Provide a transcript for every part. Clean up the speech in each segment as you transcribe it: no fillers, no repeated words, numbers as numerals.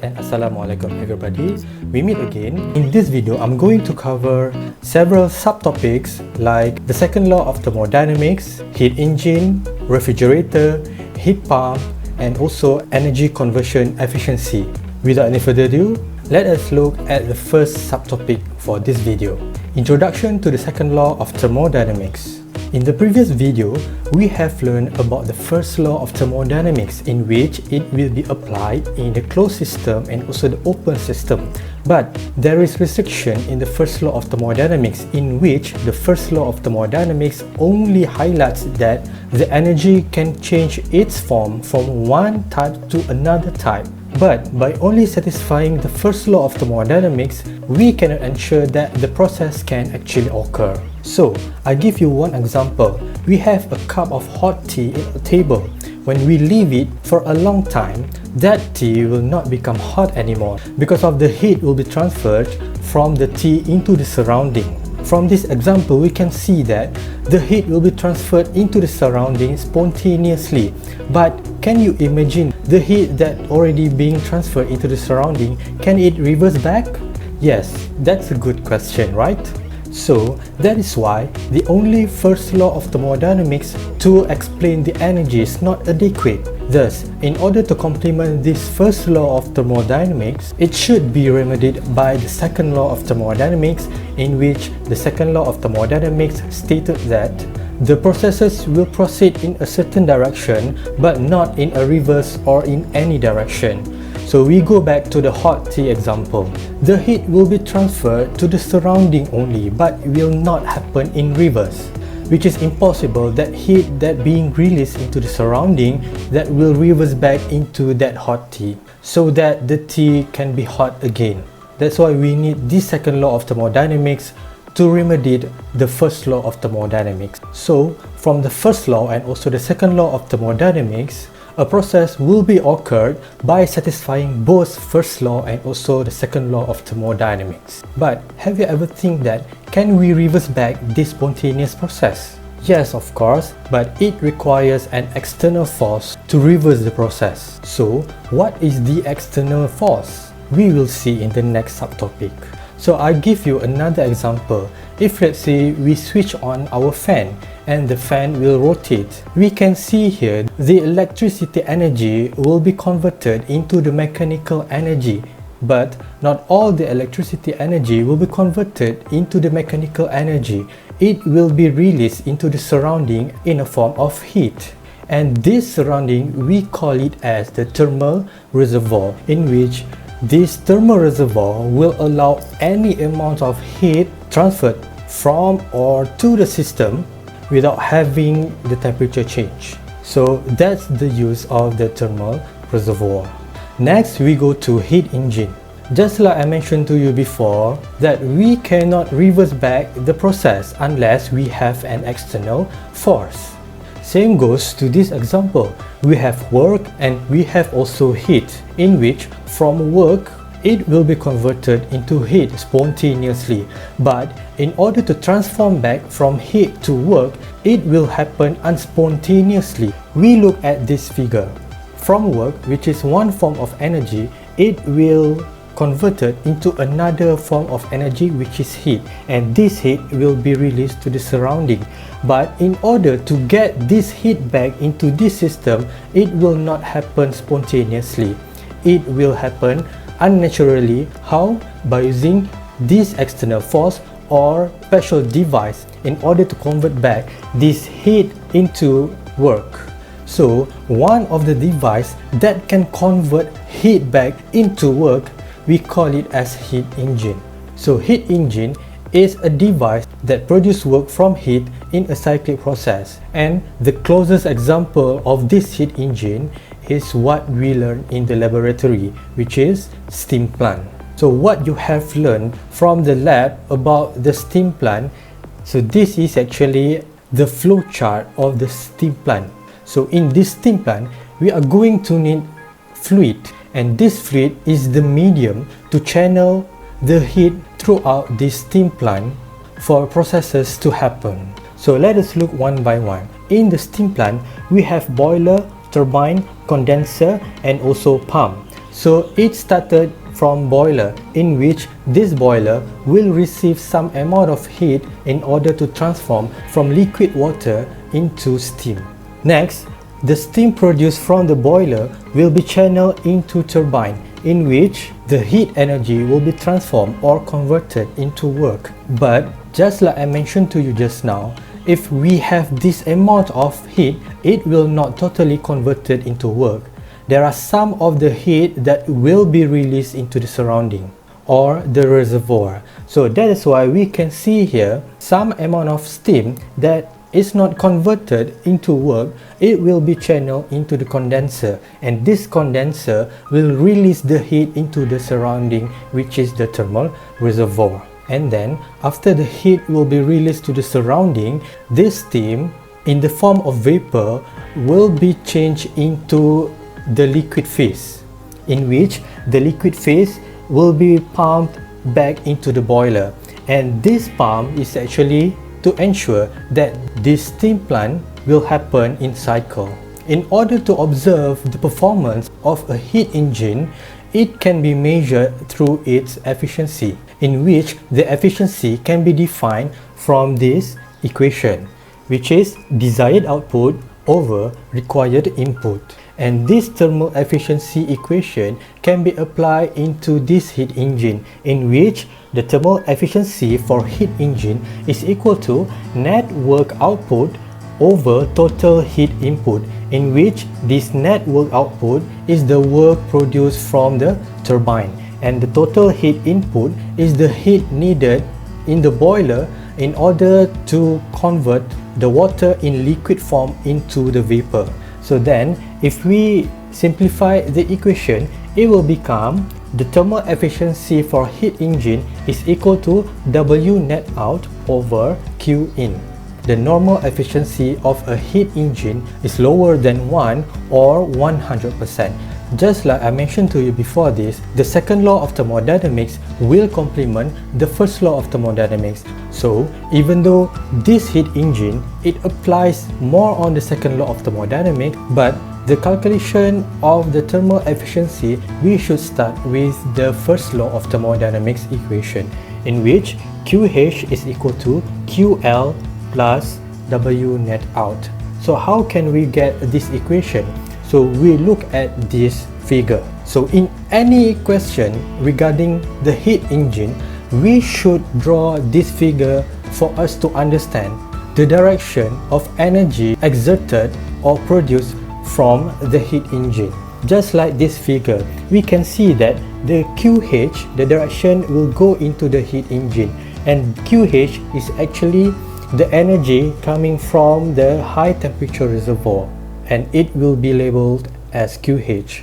and Assalamualaikum everybody. We meet again. In this video, I'm going to cover several subtopics like the second law of thermodynamics, heat engine, refrigerator, heat pump, and also energy conversion efficiency. Without any further ado, let us look at the first subtopic for this video. Introduction to the second law of thermodynamics. In the previous video, we have learned about the first law of thermodynamics, in which it will be applied in the closed system and also the open system. But there is restriction in the first law of thermodynamics, in which the first law of thermodynamics only highlights that the energy can change its form from one type to another type. But by only satisfying the first law of thermodynamics, we cannot ensure that the process can actually occur. So, I give you one example. We have a cup of hot tea in a table. When we leave it for a long time, that tea will not become hot anymore because of the heat will be transferred from the tea into the surrounding. From this example, we can see that the heat will be transferred into the surrounding spontaneously. But can you imagine the heat that already being transferred into the surrounding? Can it reverse back? Yes, that's a good question, right? So that is why the only first law of thermodynamics to explain the energy is not adequate. Thus, in order to complement this first law of thermodynamics, it should be remedied by the second law of thermodynamics, in which the second law of thermodynamics stated that the processes will proceed in a certain direction but not in a reverse or in any direction. So we go back to the hot tea example. The heat will be transferred to the surrounding only, but will not happen in reverse, which is impossible that heat that being released into the surrounding that will reverse back into that hot tea, so that the tea can be hot again. That's why we need this second law of thermodynamics to remedy the first law of thermodynamics. So from the first law and also the second law of thermodynamics, a process will be occurred by satisfying both first law and also the second law of thermodynamics. But have you ever think that can we reverse back this spontaneous process? Yes, of course, but it requires an external force to reverse the process. So what is the external force? We will see in the next subtopic. So I give you another example. If let's say we switch on our fan and the fan will rotate, we can see here the electricity energy will be converted into the mechanical energy. But not all the electricity energy will be converted into the mechanical energy. It will be released into the surrounding in a form of heat. And this surrounding, we call it as the thermal reservoir, in which this thermal reservoir will allow any amount of heat transferred from or to the system without having the temperature change. So that's the use of the thermal reservoir. Next, we go to heat engine. Just like I mentioned to you before, that we cannot reverse back the process unless we have an external force. Same goes to this example. We have work and we have also heat, in which from work it will be converted into heat spontaneously. But in order to transform back from heat to work, it will happen unspontaneously. We look at this figure. From work, which is one form of energy, it will converted into another form of energy, which is heat, and this heat will be released to the surrounding. But in order to get this heat back into this system, it will not happen spontaneously. It will happen unnaturally. How? By using this external force or special device in order to convert back this heat into work. So one of the device that can convert heat back into work, we call it as heat engine. So heat engine is a device that produces work from heat in a cyclic process. And the closest example of this heat engine is what we learned in the laboratory, which is steam plant. So what you have learned from the lab about the steam plant, so this is actually the flow chart of the steam plant. So in this steam plant, we are going to need fluid, and this fluid is the medium to channel the heat throughout this steam plant for processes to happen. So let us look one by one. In the steam plant, we have boiler, turbine, condenser, and also pump. So it started from boiler, in which this boiler will receive some amount of heat in order to transform from liquid water into steam. Next, the steam produced from the boiler will be channeled into turbine, in which the heat energy will be transformed or converted into work. But just like I mentioned to you just now, if we have this amount of heat, it will not totally converted into work. There are some of the heat that will be released into the surrounding or the reservoir. So that is why we can see here some amount of steam that is not converted into work. It will be channeled into the condenser, and this condenser will release the heat into the surrounding, which is the thermal reservoir. And then after the heat will be released to the surrounding, this steam in the form of vapor will be changed into the liquid phase, in which the liquid phase will be pumped back into the boiler. And this pump is actually to ensure that this steam plant will happen in cycle. In order to observe the performance of a heat engine, it can be measured through its efficiency, in which the efficiency can be defined from this equation, which is desired output over required input. And this thermal efficiency equation can be applied into this heat engine, in which the thermal efficiency for heat engine is equal to net work output over total heat input, in which this net work output is the work produced from the turbine, and the total heat input is the heat needed in the boiler in order to convert the water in liquid form into the vapor. So then, if we simplify the equation, it will become the thermal efficiency for heat engine is equal to W net out over Q in. The normal efficiency of a heat engine is lower than 1 or 100%. Just like I mentioned to you before this, the second law of thermodynamics will complement the first law of thermodynamics. So even though this heat engine, it applies more on the second law of thermodynamics, but the calculation of the thermal efficiency, we should start with the first law of thermodynamics equation, in which QH is equal to QL plus W net out. So how can we get this equation? So we look at this figure. So in any question regarding the heat engine, we should draw this figure for us to understand the direction of energy exerted or produced from the heat engine. Just like this figure, we can see that the QH, the direction will go into the heat engine, and QH is actually the energy coming from the high temperature reservoir, and it will be labeled as QH.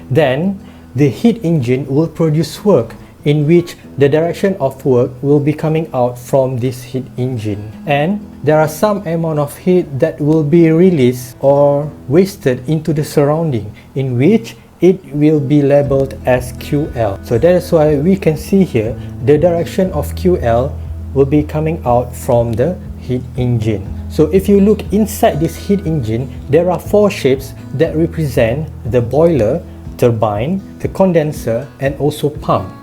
Then the heat engine will produce work, in which the direction of work will be coming out from this heat engine, and there are some amount of heat that will be released or wasted into the surrounding, in which it will be labeled as QL. So that is why we can see here the direction of QL will be coming out from the heat engine. So if you look inside this heat engine, there are 4 shapes that represent the boiler, turbine, the condenser, and also pump.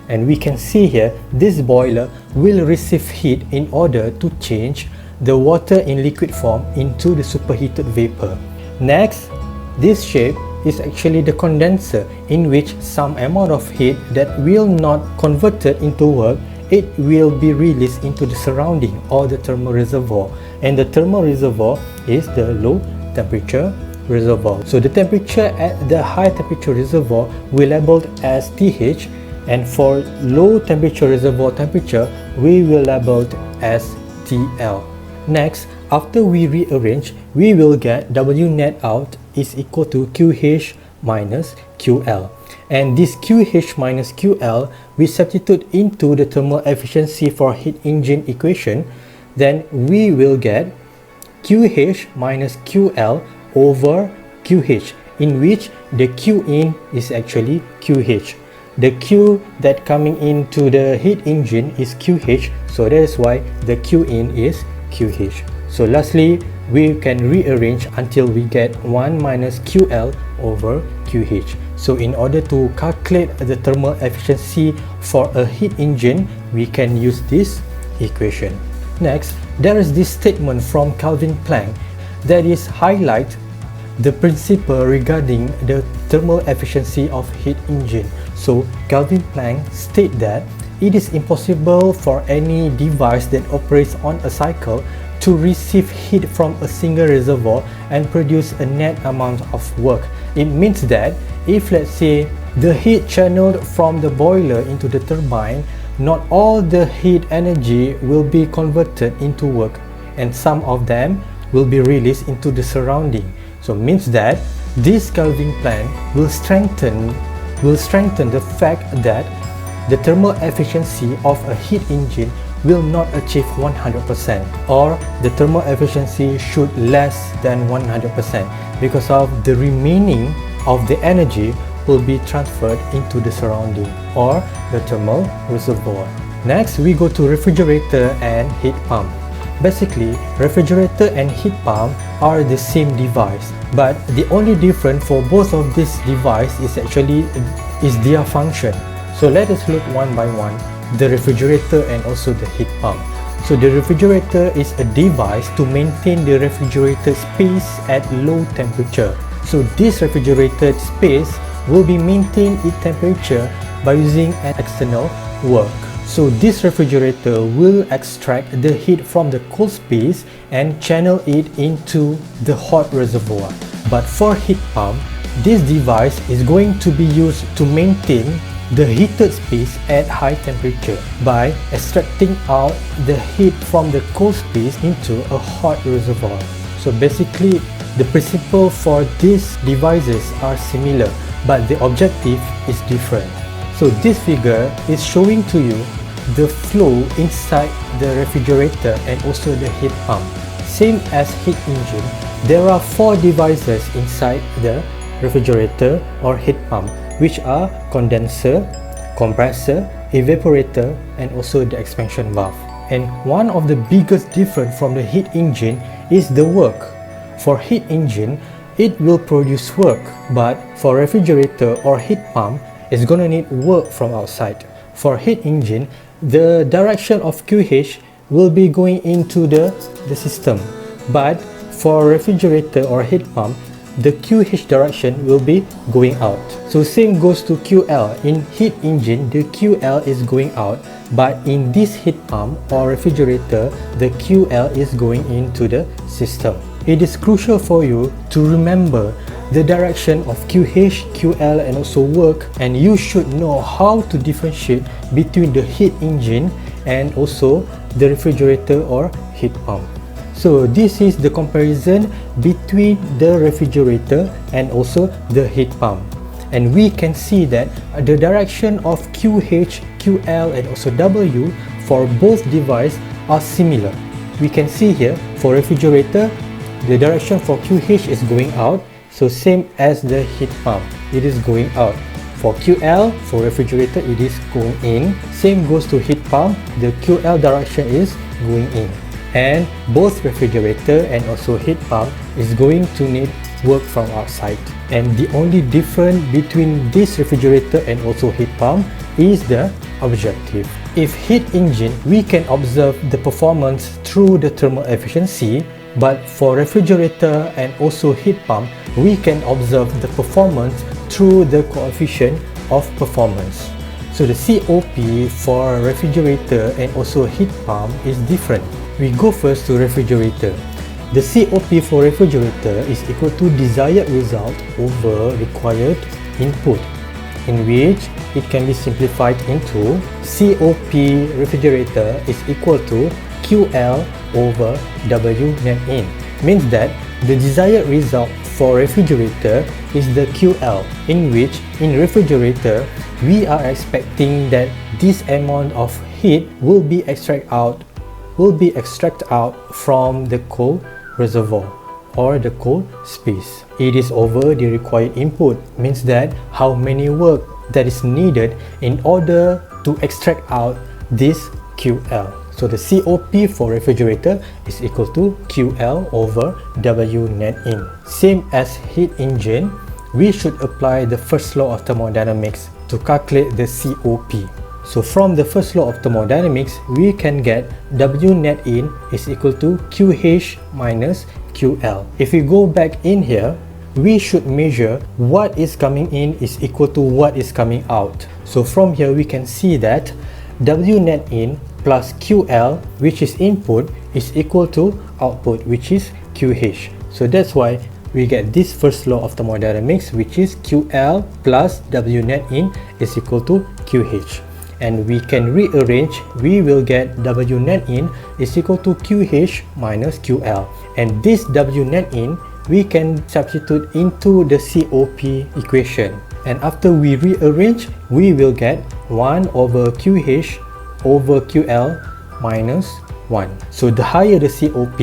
And we can see here, this boiler will receive heat in order to change the water in liquid form into the superheated vapor. Next, this shape is actually the condenser, in which some amount of heat that will not converted into work, it will be released into the surrounding or the thermal reservoir. And the thermal reservoir is the low temperature reservoir. So the temperature at the high temperature reservoir we labeled as TH, and for low temperature reservoir temperature we will label as TL. Next, after we rearrange, we will get W net out is equal to QH minus QL, and this QH minus QL we substitute into the thermal efficiency for heat engine equation. Then we will get QH minus QL over QH, in which the Q in is actually QH. The Q that coming into the heat engine is QH, so that is why the Q in is QH. So lastly, we can rearrange until we get 1 minus QL over QH. So in order to calculate the thermal efficiency for a heat engine, we can use this equation. Next, there is this statement from Kelvin Planck that is highlight the principle regarding the thermal efficiency of heat engine. So Kelvin Planck state that it is impossible for any device that operates on a cycle to receive heat from a single reservoir and produce a net amount of work. It means that if, let's say, the heat channeled from the boiler into the turbine, not all the heat energy will be converted into work, and some of them will be released into the surrounding. So means that this Kelvin Planck will strengthen the fact that the thermal efficiency of a heat engine will not achieve 100%, or the thermal efficiency should less than 100% because of the remaining of the energy will be transferred into the surrounding or the thermal reservoir. Next, we go to refrigerator and heat pump. Basically, refrigerator and heat pump are the same device, but the only difference for both of these devices is their function. So let us look one by one, the refrigerator and also the heat pump. So the refrigerator is a device to maintain the refrigerated space at low temperature. So this refrigerated space will be maintained its temperature by using an external work. So this refrigerator will extract the heat from the cold space and channel it into the hot reservoir. But for heat pump, this device is going to be used to maintain the heated space at high temperature by extracting out the heat from the cold space into a hot reservoir. So basically, the principle for these devices are similar, but the objective is different. So this figure is showing to you the flow inside the refrigerator and also the heat pump. Same as heat engine, there are 4 devices inside the refrigerator or heat pump, which are condenser, compressor, evaporator, and also the expansion valve. And one of the biggest difference from the heat engine is the work. For heat engine, it will produce work, but for refrigerator or heat pump, it's gonna need work from outside. For heat engine, the direction of QH will be going into the system, but for refrigerator or heat pump, the QH direction will be going out. So same goes to QL. In heat engine, the QL is going out, but in this heat pump or refrigerator, the QL is going into the system. It is crucial for you to remember the direction of QH, QL, and also work, and you should know how to differentiate between the heat engine and also the refrigerator or heat pump. So this is the comparison between the refrigerator and also the heat pump, and we can see that the direction of QH, QL, and also W for both devices are similar. We can see here for refrigerator, the direction for QH is going out, so same as the heat pump, it is going out. For QL, for refrigerator, it is going in. Same goes to heat pump, the QL direction is going in. And both refrigerator and also heat pump is going to need work from outside. And the only difference between this refrigerator and also heat pump is the objective. If heat engine, we can observe the performance through the thermal efficiency, but for refrigerator and also heat pump, we can observe the performance through the coefficient of performance. So the COP for refrigerator and also heat pump is different. We go first to refrigerator. The COP for refrigerator is equal to desired result over required input, in which it can be simplified into COP refrigerator is equal to QL over W net in. Means that the desired result for refrigerator is the QL, in which in refrigerator we are expecting that this amount of heat will be extracted out from the cold reservoir or the cold space. It is over the required input, means that how many work that is needed in order to extract out this QL. So the COP for refrigerator is equal to QL over W net in. Same as heat engine, we should apply the first law of thermodynamics to calculate the COP. So from the first law of thermodynamics, we can get W net in is equal to QH minus QL. If we go back in here, we should measure what is coming in is equal to what is coming out. So from here, we can see that W net in plus QL, which is input, is equal to output, which is QH. So that's why we get this first law of thermodynamics, which is QL plus W net in is equal to QH. And we can rearrange, we will get W net in is equal to QH minus QL. And this W net in, we can substitute into the COP equation. And after we rearrange, we will get 1 over QH over QL minus 1. So the higher the COP,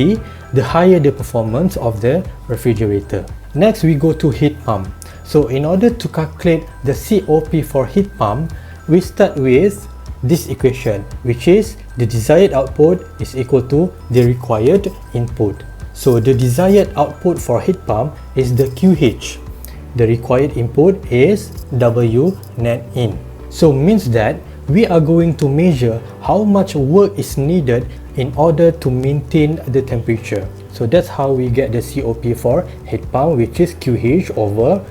the higher the performance of the refrigerator. Next, we go to heat pump. So in order to calculate the COP for heat pump, we start with this equation, which is the desired output is equal to the required input. So the desired output for heat pump is the QH. The required input is W net in. So means that we are going to measure how much work is needed in order to maintain the temperature. So that's how we get the COP for heat pump, which is QH over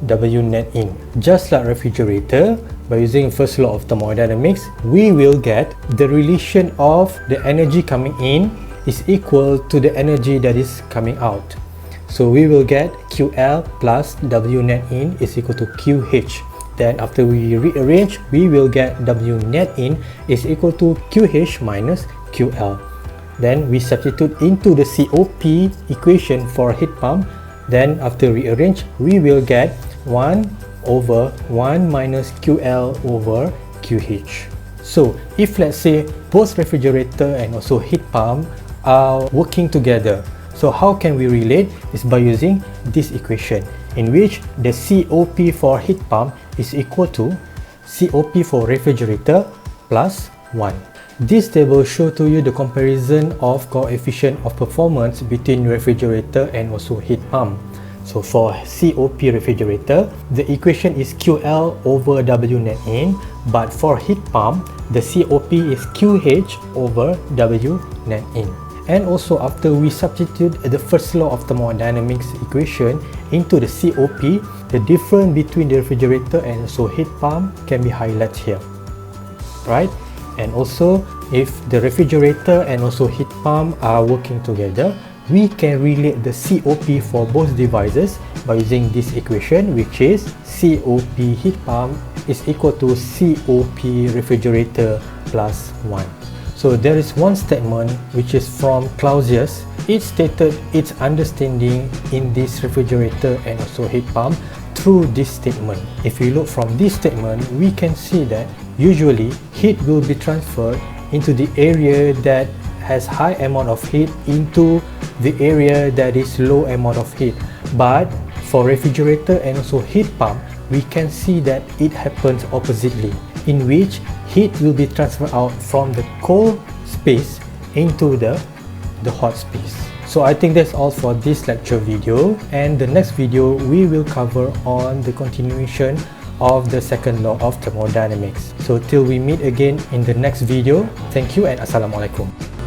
W net in. Just like refrigerator, by using first law of thermodynamics, we will get the relation of the energy coming in is equal to the energy that is coming out. So we will get QL plus W net in is equal to QH. Then after we rearrange, we will get W net in is equal to QH minus QL. Then we substitute into the COP equation for heat pump. Then after rearrange, we will get 1 over 1 minus QL over QH. So if let's say both refrigerator and also heat pump are working together, so how can we relate? Is by using this equation, in which the COP for heat pump is equal to COP for refrigerator plus 1. This table shows to you the comparison of coefficient of performance between refrigerator and also heat pump. So for COP refrigerator, the equation is QL over W net in, but for heat pump, the COP is QH over W net in. And also after we substitute the first law of thermodynamics equation into the COP, the difference between the refrigerator and also heat pump can be highlighted here, right? And also if the refrigerator and also heat pump are working together, we can relate the COP for both devices by using this equation, which is COP heat pump is equal to COP refrigerator plus 1. So there is one statement which is from Clausius. It stated its understanding in this refrigerator and also heat pump through this statement. If we look from this statement, we can see that usually heat will be transferred into the area that has high amount of heat into the area that is low amount of heat. But for refrigerator and also heat pump, we can see that it happens oppositely, in which heat will be transferred out from the cold space into the hot space. So I think that's all for this lecture video, and the next video we will cover on the continuation of the second law of thermodynamics. So till we meet again in the next video, thank you and Assalamualaikum.